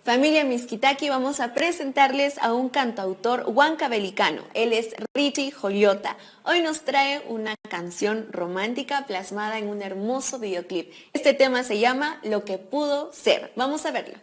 Familia Miskitaki, vamos a presentarles a un cantautor huancabelicano. Él es Richie Joliota. Hoy nos trae una canción romántica plasmada en un hermoso videoclip. Este tema se llama Lo que pudo ser. Vamos a verlo.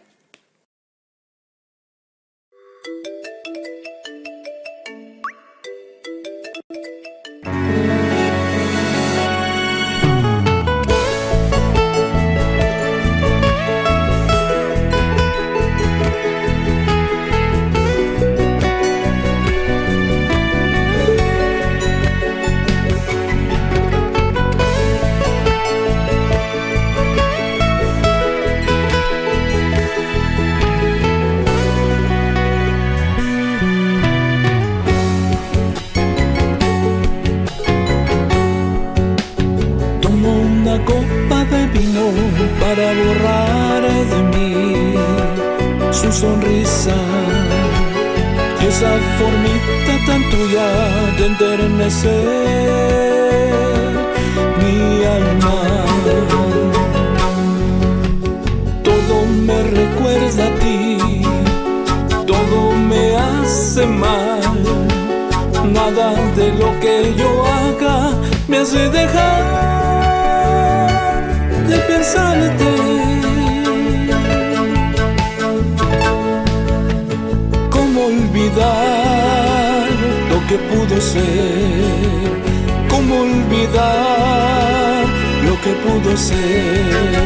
Copa de vino para borrar de mí su sonrisa y esa formita tan tuya de enternecer mi alma. Todo me recuerda a ti, todo me hace mal, nada de lo que yo haga me hace dejar de pensarte. ¿Cómo olvidar lo que pudo ser? ¿Cómo olvidar lo que pudo ser?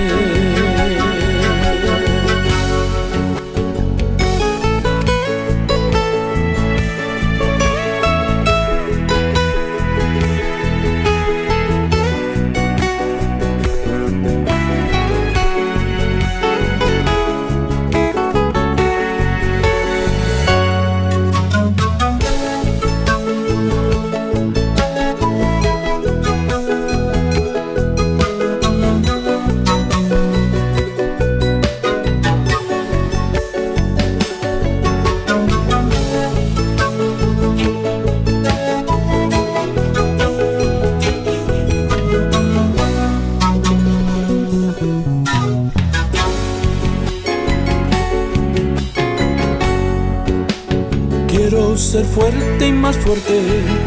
Quiero ser fuerte y más fuerte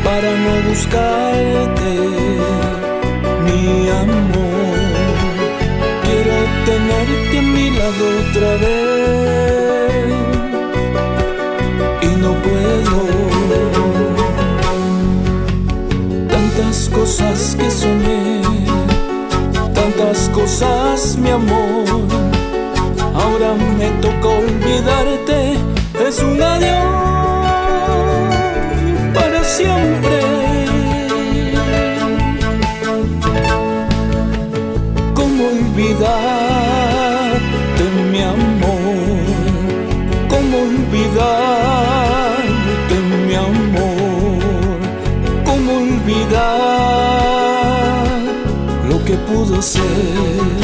para no buscarte, mi amor. Quiero tenerte a mi lado otra vez y no puedo. Tantas cosas que soñé, tantas cosas, mi amor. Ahora me toca olvidarte, es un adiós para siempre. ¿Cómo olvidarte, mi amor? ¿Cómo olvidarte, mi amor? ¿Cómo olvidar lo que pudo ser?